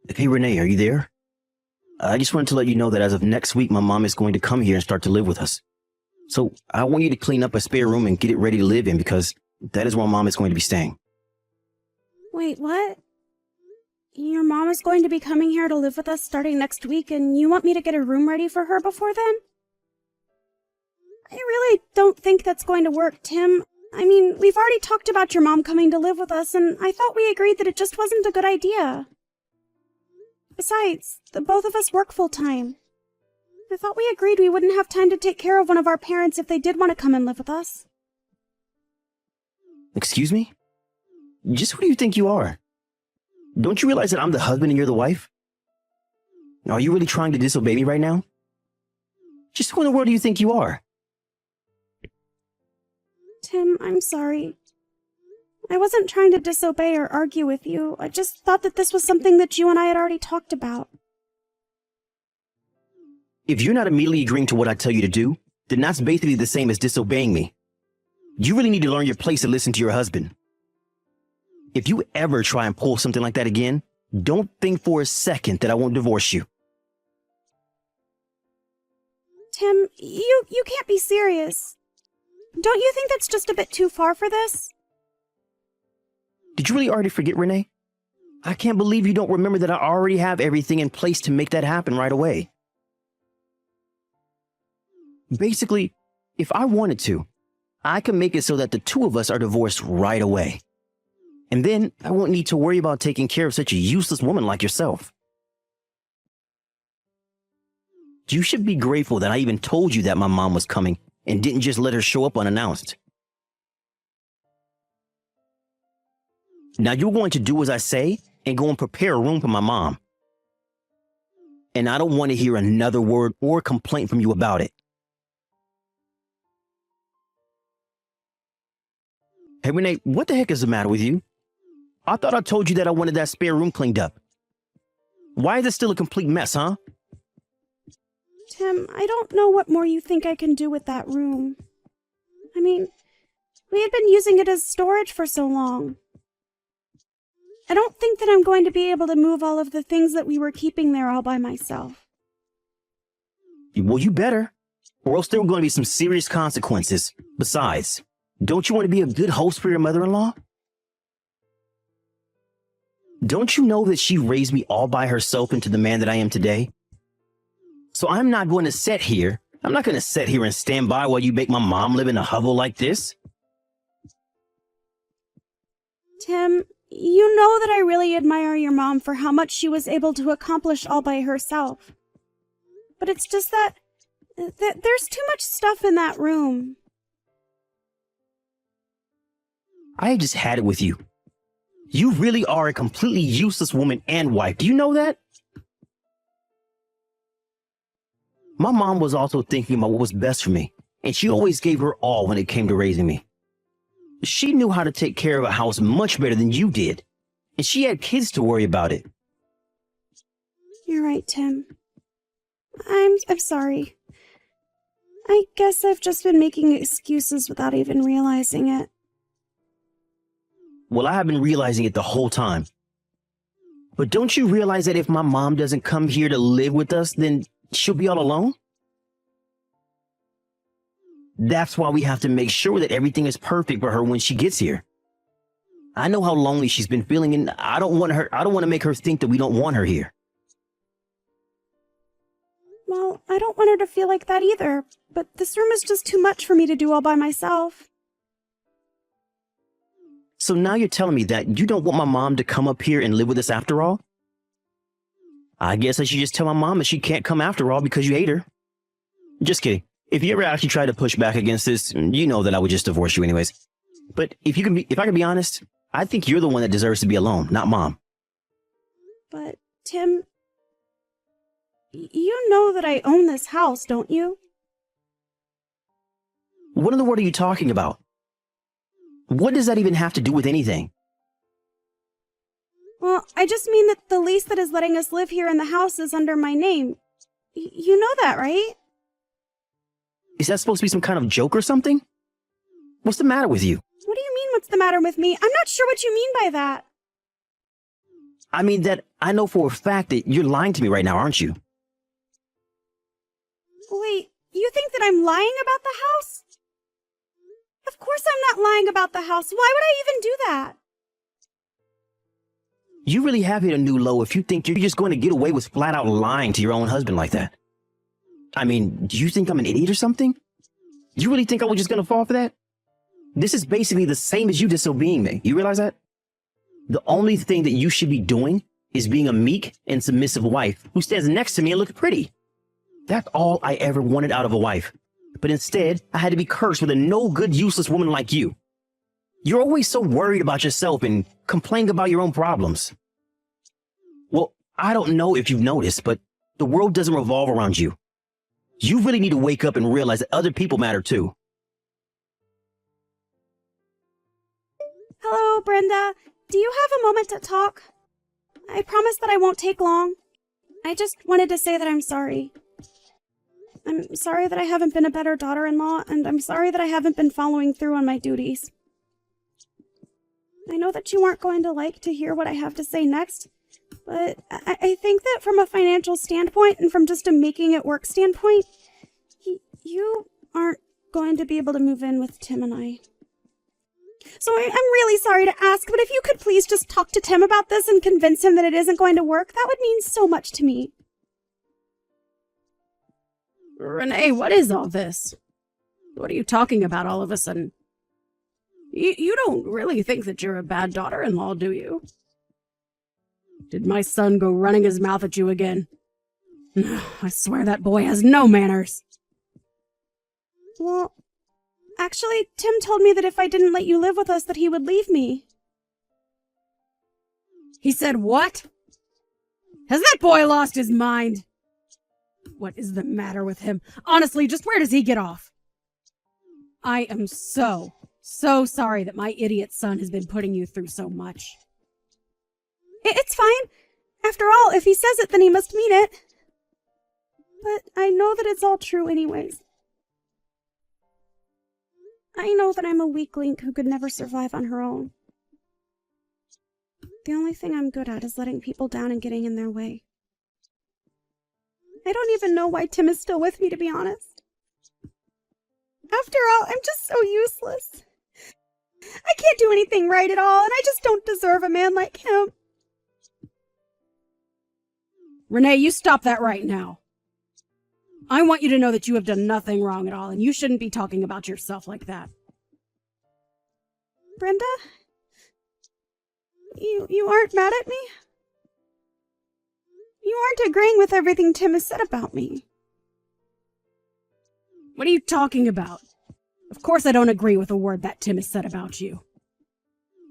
Hey Renee, are you there? I just wanted to let you know that as of next week, my mom is going to come here and start to live with us. So I want you to clean up a spare room and get it ready to live in because that is where mom is going to be staying. Wait, what? Your mom is going to be coming here to live with us starting next week, and you want me to get a room ready for her before then? I really don't think that's going to work, Tim. I mean, we've already talked about your mom coming to live with us, and I thought we agreed that it just wasn't a good idea. Besides, the both of us work full-time. I thought we agreed we wouldn't have time to take care of one of our parents if they did want to come and live with us. Excuse me? Just who do you think you are? Don't you realize that I'm the husband and you're the wife? Are you really trying to disobey me right now? Just who in the world do you think you are? Tim, I'm sorry. I wasn't trying to disobey or argue with you. I just thought that this was something that you and I had already talked about. If you're not immediately agreeing to what I tell you to do, then that's basically the same as disobeying me. You really need to learn your place and listen to your husband. If you ever try and pull something like that again, don't think for a second that I won't divorce you. Tim, you can't be serious. Don't you think that's just a bit too far for this? Did you really already forget, Renee? I can't believe you don't remember that I already have everything in place to make that happen right away. Basically, if I wanted to, I can make it so that the two of us are divorced right away. And then I won't need to worry about taking care of such a useless woman like yourself. You should be grateful that I even told you that my mom was coming and didn't just let her show up unannounced. Now you're going to do as I say and go and prepare a room for my mom. And I don't want to hear another word or complaint from you about it. Hey Renee, what the heck is the matter with you? I thought I told you that I wanted that spare room cleaned up. Why is it still a complete mess, huh? Tim, I don't know what more you think I can do with that room. I mean, we had been using it as storage for so long. I don't think that I'm going to be able to move all of the things that we were keeping there all by myself. Well, you better, or else there are going to be some serious consequences. Besides, don't you want to be a good host for your mother-in-law? Don't you know that she raised me all by herself into the man that I am today? So I'm not going to sit here and stand by while you make my mom live in a hovel like this. Tim, you know that I really admire your mom for how much she was able to accomplish all by herself. But it's just that there's too much stuff in that room. I just had it with you. You really are a completely useless woman and wife. Do you know that? My mom was also thinking about what was best for me, and she always gave her all when it came to raising me. She knew how to take care of a house much better than you did, and she had kids to worry about it. You're right, Tim. I'm sorry. I guess I've just been making excuses without even realizing it. Well, I have been realizing it the whole time. But don't you realize that if my mom doesn't come here to live with us, then she'll be all alone? That's why we have to make sure that everything is perfect for her when she gets here. I know how lonely she's been feeling, and I don't want to make her think that we don't want her here. Well, I don't want her to feel like that either, but this room is just too much for me to do all by myself. So now you're telling me that you don't want my mom to come up here and live with us after all? I guess I should just tell my mom that she can't come after all because you hate her. Just kidding. If you ever actually try to push back against this, you know that I would just divorce you anyways. But if I can be honest, I think you're the one that deserves to be alone, not mom. But, Tim, you know that I own this house, don't you? What in the world are you talking about? What does that even have to do with anything? Well, I just mean that the lease that is letting us live here in the house is under my name. You know that, right? Is that supposed to be some kind of joke or something? What's the matter with you? What do you mean, what's the matter with me? I'm not sure what you mean by that. I mean that I know for a fact that you're lying to me right now, aren't you? Wait, you think that I'm lying about the house? Of course I'm not lying about the house. Why would I even do that? You really have hit a new low if you think you're just going to get away with flat out lying to your own husband like that. I mean, do you think I'm an idiot or something? You really think I was just going to fall for that? This is basically the same as you disobeying me. You realize that? The only thing that you should be doing is being a meek and submissive wife who stands next to me and looks pretty. That's all I ever wanted out of a wife. But instead, I had to be cursed with a no good, useless woman like you. You're always so worried about yourself and complain about your own problems. Well, I don't know if you've noticed, but the world doesn't revolve around you. You really need to wake up and realize that other people matter too. Hello, Brenda. Do you have a moment to talk? I promise that I won't take long. I just wanted to say that I'm sorry. I'm sorry that I haven't been a better daughter-in-law, and I'm sorry that I haven't been following through on my duties. I know that you aren't going to like to hear what I have to say next, but I think that from a financial standpoint and from just a making it work standpoint, you aren't going to be able to move in with Tim and I. So I'm really sorry to ask, but if you could please just talk to Tim about this and convince him that it isn't going to work, that would mean so much to me. Renee, what is all this? What are you talking about all of a sudden? You don't really think that you're a bad daughter-in-law, do you? Did my son go running his mouth at you again? I swear that boy has no manners. Well, actually, Tim told me that if I didn't let you live with us, that he would leave me. He said what? Has that boy lost his mind? What is the matter with him? Honestly, just where does he get off? I am so sorry that my idiot son has been putting you through so much. It's fine. After all, if he says it, then he must mean it. But I know that it's all true anyways. I know that I'm a weak link who could never survive on her own. The only thing I'm good at is letting people down and getting in their way. I don't even know why Tim is still with me, to be honest. After all, I'm just so useless. I can't do anything right at all, and I just don't deserve a man like him. Renee, you stop that right now. I want you to know that you have done nothing wrong at all, and you shouldn't be talking about yourself like that. Brenda? You aren't mad at me? You aren't agreeing with everything Tim has said about me. What are you talking about? Of course I don't agree with a word that Tim has said about you.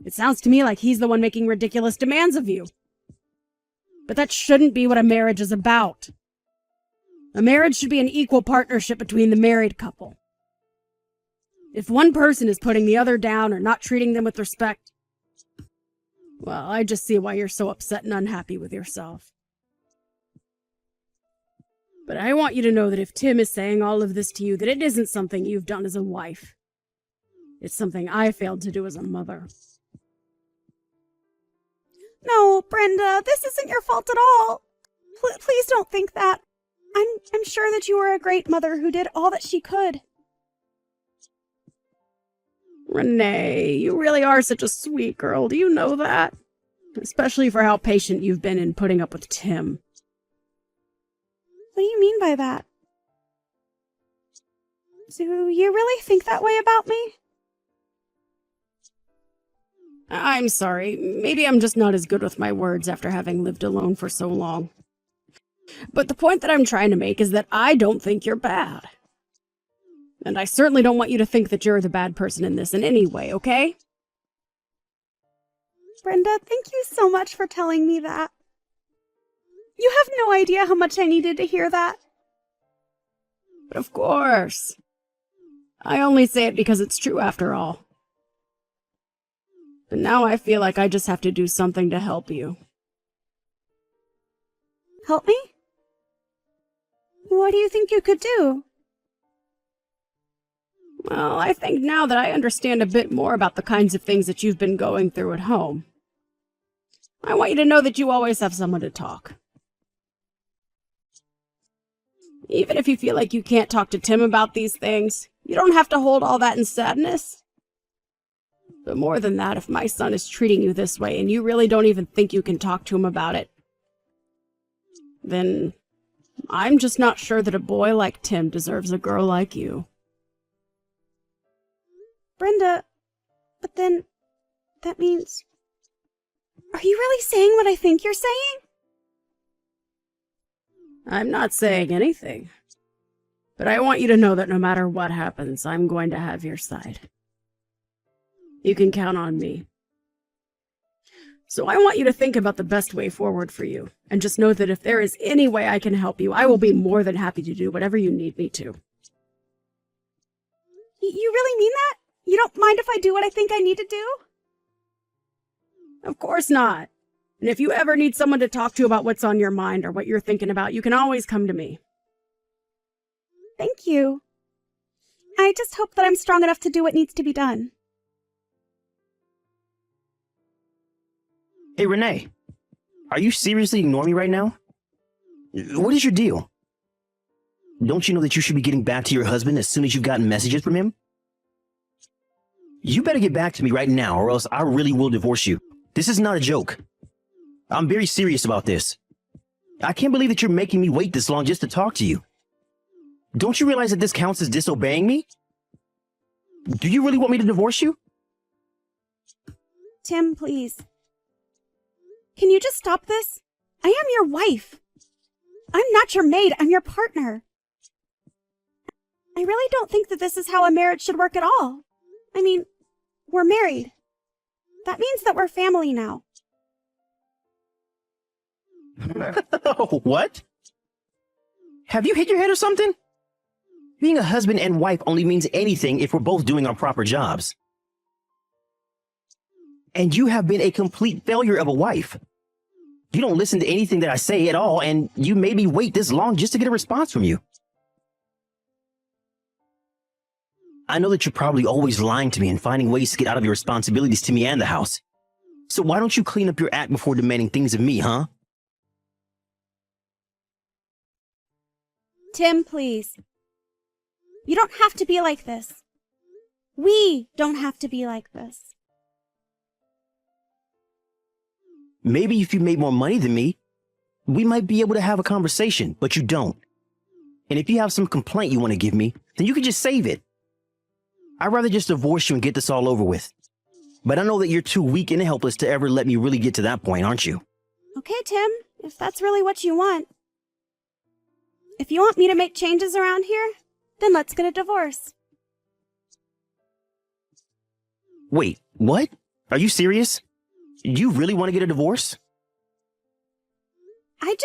It sounds to me like he's the one making ridiculous demands of you. But that shouldn't be what a marriage is about. A marriage should be an equal partnership between the married couple. If one person is putting the other down or not treating them with respect, well, I just see why you're so upset and unhappy with yourself. But I want you to know that if Tim is saying all of this to you, that it isn't something you've done as a wife. It's something I failed to do as a mother. No, Brenda, this isn't your fault at all. Please don't think that. I'm sure that you were a great mother who did all that she could. Renee, you really are such a sweet girl. Do you know that? Especially for how patient you've been in putting up with Tim. What do you mean by that? Do you really think that way about me? I'm sorry. Maybe I'm just not as good with my words after having lived alone for so long. But the point that I'm trying to make is that I don't think you're bad. And I certainly don't want you to think that you're the bad person in this in any way, okay? Brenda, thank you so much for telling me that. You have no idea how much I needed to hear that. But of course. I only say it because it's true after all. But now I feel like I just have to do something to help you. Help me? What do you think you could do? Well, I think now that I understand a bit more about the kinds of things that you've been going through at home. I want you to know that you always have someone to talk. Even if you feel like you can't talk to Tim about these things, you don't have to hold all that in sadness. But more than that, if my son is treating you this way and you really don't even think you can talk to him about it, then I'm just not sure that a boy like Tim deserves a girl like you. Brenda, but then that means... Are you really saying what I think you're saying? I'm not saying anything. But I want you to know that no matter what happens, I'm going to have your side. You can count on me. So I want you to think about the best way forward for you, and just know that if there is any way I can help you, I will be more than happy to do whatever you need me to. You really mean that? You don't mind if I do what I think I need to do? Of course not. And if you ever need someone to talk to about what's on your mind or what you're thinking about, you can always come to me. Thank you. I just hope that I'm strong enough to do what needs to be done. Hey, Renee, are you seriously ignoring me right now? What is your deal? Don't you know that you should be getting back to your husband as soon as you've gotten messages from him? You better get back to me right now, or else I really will divorce you. This is not a joke. I'm very serious about this. I can't believe that you're making me wait this long just to talk to you. Don't you realize that this counts as disobeying me? Do you really want me to divorce you? Tim, please. Can you just stop this? I am your wife. I'm not your maid, I'm your partner. I really don't think that this is how a marriage should work at all. I mean, we're married. That means that we're family now. What? Have you hit your head or something? Being a husband and wife only means anything if we're both doing our proper jobs. And you have been a complete failure of a wife. You don't listen to anything that I say at all, and you made me wait this long just to get a response from you. I know that you're probably always lying to me and finding ways to get out of your responsibilities to me and the house. So why don't you clean up your act before demanding things of me, huh? Tim, please. You don't have to be like this. We don't have to be like this. Maybe if you made more money than me, we might be able to have a conversation, but you don't. And if you have some complaint you want to give me, then you can just save it. I'd rather just divorce you and get this all over with. But I know that you're too weak and helpless to ever let me really get to that point, aren't you? Okay, Tim, if that's really what you want. If you want me to make changes around here, then let's get a divorce. Wait, what? Are you serious? You really want to get a divorce? I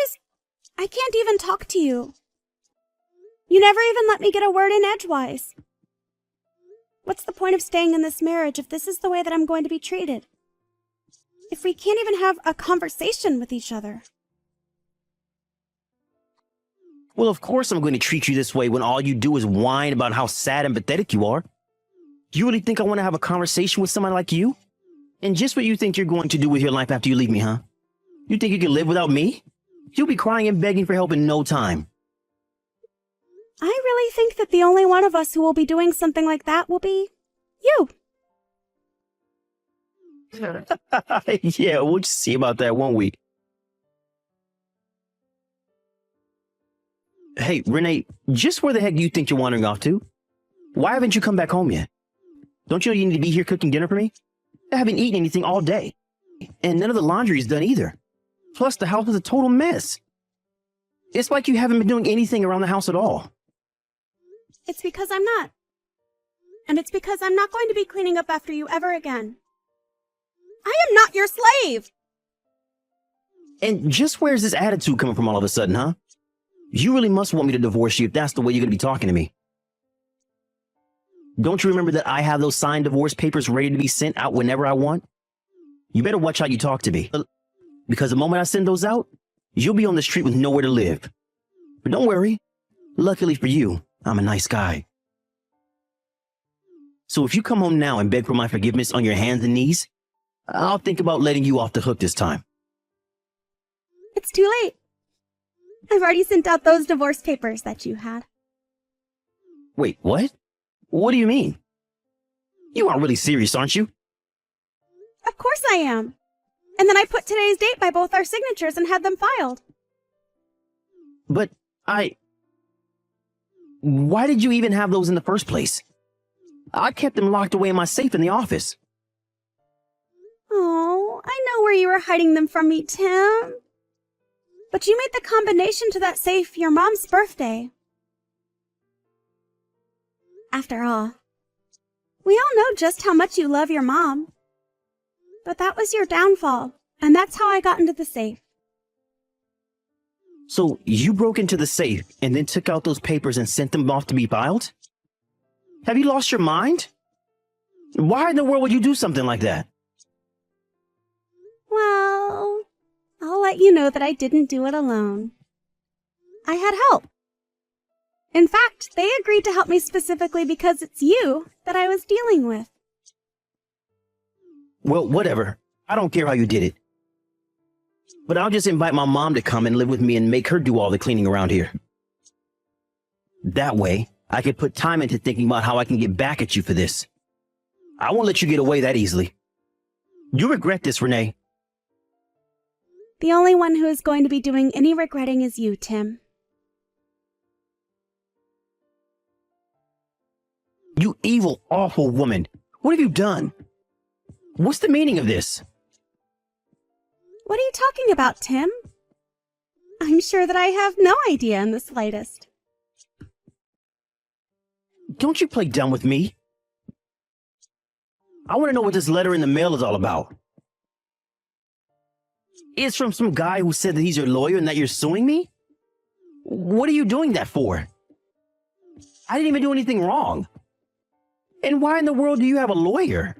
can't even talk to you. You never even let me get a word in edgewise. What's the point of staying in this marriage if this is the way that I'm going to be treated? If we can't even have a conversation with each other? Well, of course I'm going to treat you this way when all you do is whine about how sad and pathetic you are. Do you really think I want to have a conversation with somebody like you? And just what you think you're going to do with your life after you leave me, huh? You think you can live without me? You'll be crying and begging for help in no time. I really think that the only one of us who will be doing something like that will be you. Yeah, we'll just see about that, won't we? Hey, Renee, just where the heck do you think you're wandering off to? Why haven't you come back home yet? Don't you know you need to be here cooking dinner for me? I haven't eaten anything all day. And none of the laundry is done either. Plus, the house is a total mess. It's like you haven't been doing anything around the house at all. It's because I'm not. And it's because I'm not going to be cleaning up after you ever again. I am not your slave! And just where's this attitude coming from all of a sudden, huh? You really must want me to divorce you if that's the way you're going to be talking to me. Don't you remember that I have those signed divorce papers ready to be sent out whenever I want? You better watch how you talk to me. Because the moment I send those out, you'll be on the street with nowhere to live. But don't worry. Luckily for you, I'm a nice guy. So if you come home now and beg for my forgiveness on your hands and knees, I'll think about letting you off the hook this time. It's too late. I've already sent out those divorce papers that you had. Wait, what? What do you mean? You aren't really serious, aren't you? Of course I am. And then I put today's date by both our signatures and had them filed. But why did you even have those in the first place? I kept them locked away in my safe in the office. Oh, I know where you were hiding them from me, Tim. But you made the combination to that safe your mom's birthday. After all, we all know just how much you love your mom. But that was your downfall, and that's how I got into the safe. So you broke into the safe and then took out those papers and sent them off to be filed? Have you lost your mind? Why in the world would you do something like that? Well, I'll let you know that I didn't do it alone. I had help. In fact, they agreed to help me specifically because it's you that I was dealing with. Well, whatever. I don't care how you did it. But I'll just invite my mom to come and live with me and make her do all the cleaning around here. That way, I can put time into thinking about how I can get back at you for this. I won't let you get away that easily. You regret this, Renee. The only one who is going to be doing any regretting is you, Tim. You evil, awful woman. What have you done? What's the meaning of this? What are you talking about, Tim? I'm sure that I have no idea in the slightest. Don't you play dumb with me. I want to know what this letter in the mail is all about. It's from some guy who said that he's your lawyer and that you're suing me? What are you doing that for? I didn't even do anything wrong. And why in the world do you have a lawyer?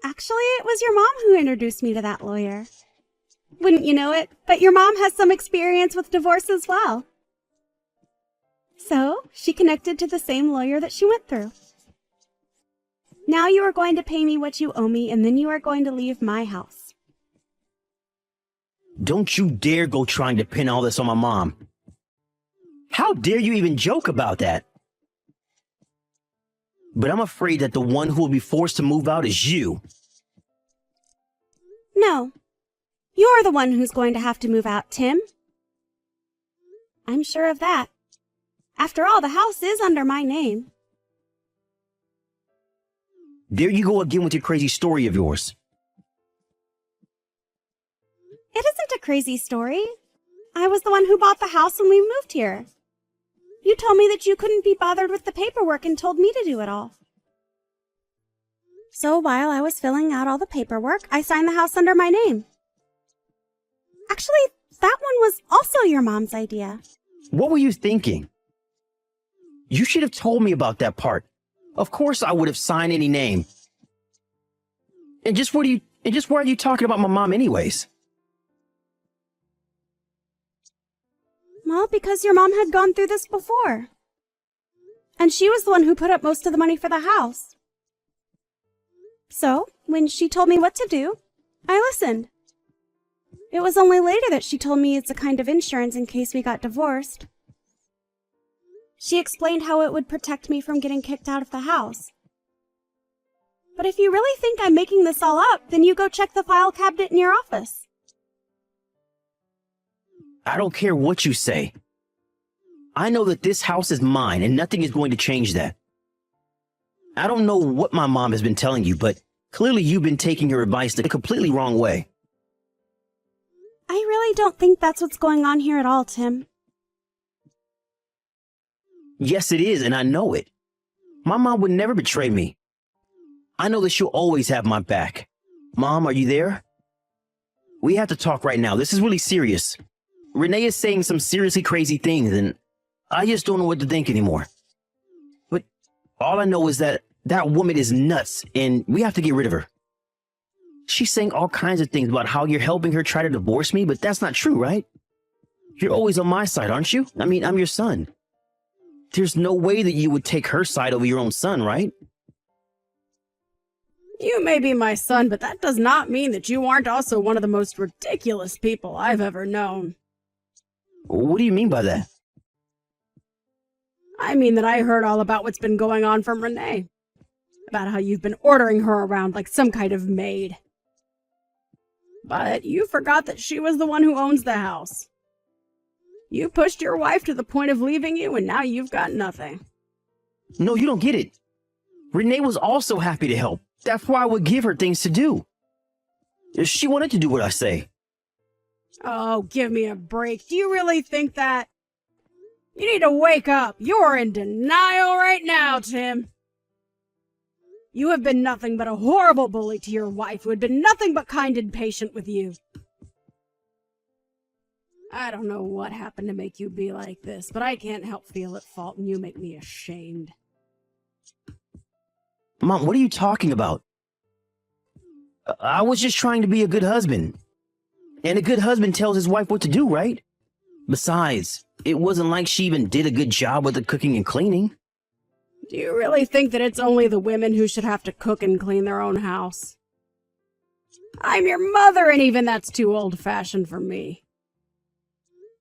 Actually, it was your mom who introduced me to that lawyer. Wouldn't you know it, but your mom has some experience with divorce as well. So, she connected to the same lawyer that she went through. Now you are going to pay me what you owe me, and then you are going to leave my house. Don't you dare go trying to pin all this on my mom. How dare you even joke about that? But I'm afraid that the one who will be forced to move out is you. No, you're the one who's going to have to move out, Tim. I'm sure of that. After all, the house is under my name. There you go again with your crazy story of yours. It isn't a crazy story. I was the one who bought the house when we moved here. You told me that you couldn't be bothered with the paperwork and told me to do it all. So while I was filling out all the paperwork, I signed the house under my name. Actually, that one was also your mom's idea. What were you thinking? You should have told me about that part. Of course I would have signed any name. And just why are you talking about my mom anyways? Well, because your mom had gone through this before. And she was the one who put up most of the money for the house. So, when she told me what to do, I listened. It was only later that she told me it's a kind of insurance in case we got divorced. She explained how it would protect me from getting kicked out of the house. But if you really think I'm making this all up, then you go check the file cabinet in your office. I don't care what you say. I know that this house is mine and nothing is going to change that. I don't know what my mom has been telling you, but clearly you've been taking her advice the completely wrong way. I really don't think that's what's going on here at all, Tim. Yes, it is, and I know it. My mom would never betray me. I know that she'll always have my back. Mom, are you there? We have to talk right now. This is really serious. Renee is saying some seriously crazy things, and I just don't know what to think anymore. But all I know is that that woman is nuts, and we have to get rid of her. She's saying all kinds of things about how you're helping her try to divorce me, but that's not true, right? You're always on my side, aren't you? I mean, I'm your son. There's no way that you would take her side over your own son, right? You may be my son, but that does not mean that you aren't also one of the most ridiculous people I've ever known. What do you mean by that? I mean that I heard all about what's been going on from Renee. About how you've been ordering her around like some kind of maid. But you forgot that she was the one who owns the house. You pushed your wife to the point of leaving you, and now you've got nothing. No, you don't get it. Renee was also happy to help. That's why I would give her things to do. She wanted to do what I say. Oh, give me a break. Do you really think that? You need to wake up. You're in denial right now, Tim. You have been nothing but a horrible bully to your wife, who had been nothing but kind and patient with you. I don't know what happened to make you be like this, but I can't help feel at fault, and you make me ashamed. Mom, what are you talking about? I was just trying to be a good husband. And a good husband tells his wife what to do, right? Besides, it wasn't like she even did a good job with the cooking and cleaning. Do you really think that it's only the women who should have to cook and clean their own house? I'm your mother, and even that's too old-fashioned for me.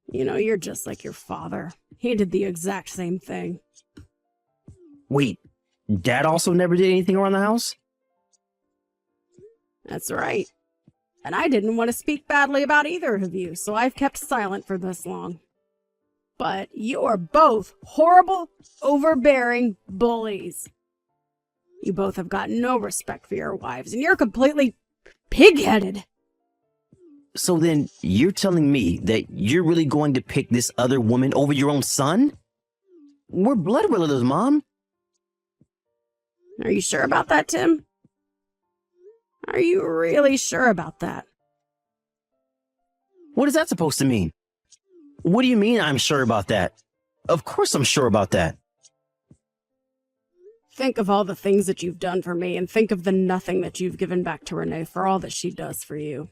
You know, you're just like your father. He did the exact same thing. Wait, Dad also never did anything around the house? That's right. And I didn't want to speak badly about either of you, so I've kept silent for this long. But you are both horrible, overbearing bullies. You both have got no respect for your wives, and you're completely pig-headed. So then, you're telling me that you're really going to pick this other woman over your own son? We're blood relatives, Mom. Are you sure about that, Tim? Are you really sure about that? What is that supposed to mean? What do you mean I'm sure about that? Of course I'm sure about that. Think of all the things that you've done for me, and think of the nothing that you've given back to Renee for all that she does for you.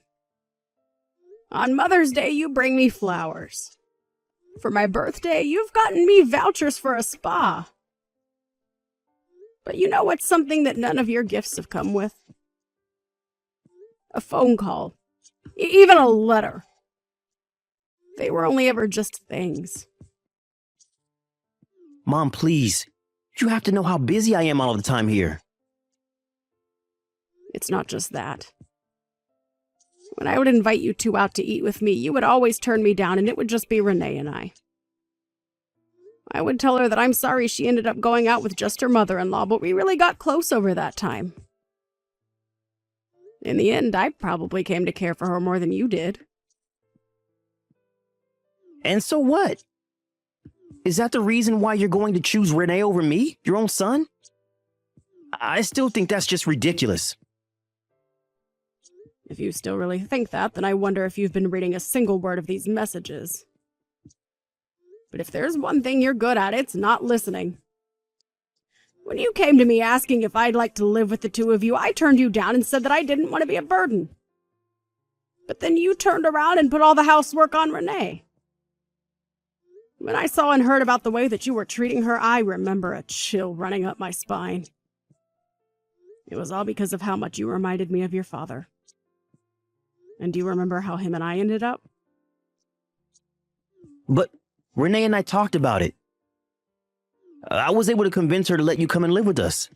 On Mother's Day, you bring me flowers. For my birthday, you've gotten me vouchers for a spa. But you know what's something that none of your gifts have come with? A phone call. Even a letter. They were only ever just things. Mom, please. You have to know how busy I am all the time here. It's not just that. When I would invite you two out to eat with me, you would always turn me down, and it would just be Renee and I. I would tell her that I'm sorry she ended up going out with just her mother-in-law, but we really got close over that time. In the end, I probably came to care for her more than you did. And so what? Is that the reason why you're going to choose Renee over me, your own son? I still think that's just ridiculous. If you still really think that, then I wonder if you've been reading a single word of these messages. But if there's one thing you're good at, it's not listening. When you came to me asking if I'd like to live with the two of you, I turned you down and said that I didn't want to be a burden. But then you turned around and put all the housework on Renee. When I saw and heard about the way that you were treating her, I remember a chill running up my spine. It was all because of how much you reminded me of your father. And do you remember how him and I ended up? But Renee and I talked about it. I was able to convince her to let you come and live with us.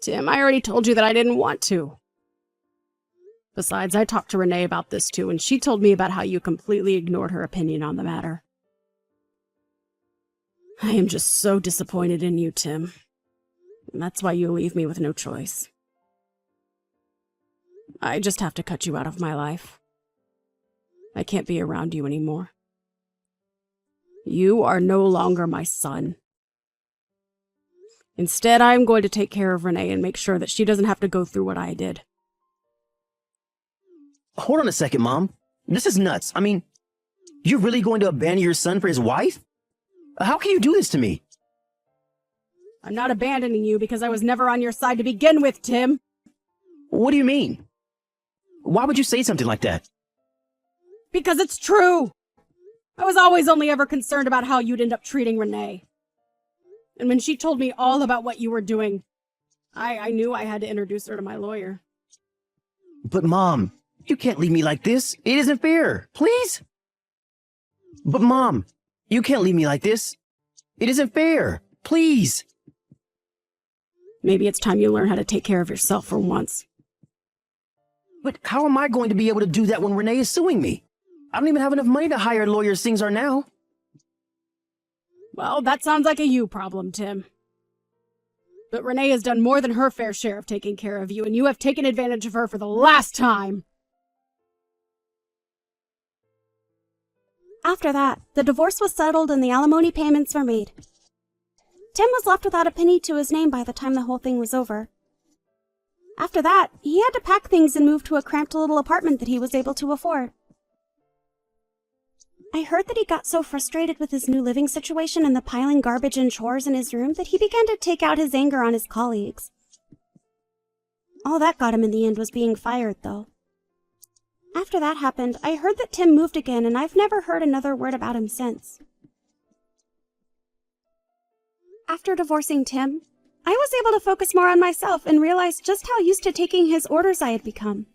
Tim, I already told you that I didn't want to. Besides, I talked to Renee about this too, and she told me about how you completely ignored her opinion on the matter. I am just so disappointed in you, Tim. And that's why you leave me with no choice. I just have to cut you out of my life. I can't be around you anymore. You are no longer my son. Instead, I'm going to take care of Renee and make sure that she doesn't have to go through what I did. Hold on a second, Mom. This is nuts. I mean, you're really going to abandon your son for his wife? How can you do this to me? I'm not abandoning you because I was never on your side to begin with, Tim. What do you mean? Why would you say something like that? Because it's true. I was always only ever concerned about how you'd end up treating Renee. And when she told me all about what you were doing, I knew I had to introduce her to my lawyer. But Mom, you can't leave me like this. It isn't fair. Please? But Mom, you can't leave me like this. It isn't fair. Please. Maybe it's time you learn how to take care of yourself for once. But how am I going to be able to do that when Renee is suing me? I don't even have enough money to hire a lawyer as things are now. Well, that sounds like a you problem, Tim. But Renee has done more than her fair share of taking care of you, and you have taken advantage of her for the last time. After that, the divorce was settled and the alimony payments were made. Tim was left without a penny to his name by the time the whole thing was over. After that, he had to pack things and move to a cramped little apartment that he was able to afford. I heard that he got so frustrated with his new living situation and the piling garbage and chores in his room that he began to take out his anger on his colleagues. All that got him in the end was being fired, though. After that happened, I heard that Tim moved again, and I've never heard another word about him since. After divorcing Tim, I was able to focus more on myself and realize just how used to taking his orders I had become.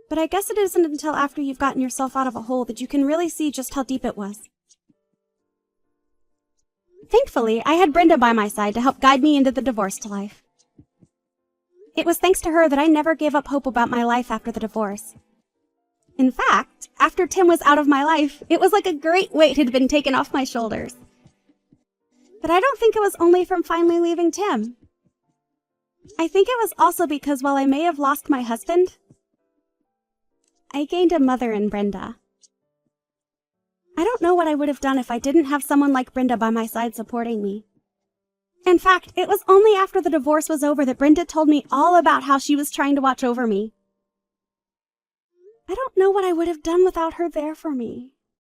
But I guess it isn't until after you've gotten yourself out of a hole that you can really see just how deep it was. Thankfully, I had Brenda by my side to help guide me into the divorced life. It was thanks to her that I never gave up hope about my life after the divorce. In fact, after Tim was out of my life, it was like a great weight had been taken off my shoulders. But I don't think it was only from finally leaving Tim. I think it was also because while I may have lost my husband, I gained a mother in Brenda. I don't know what I would have done if I didn't have someone like Brenda by my side supporting me. In fact, it was only after the divorce was over that Brenda told me all about how she was trying to watch over me. I don't know what I would have done without her there for me.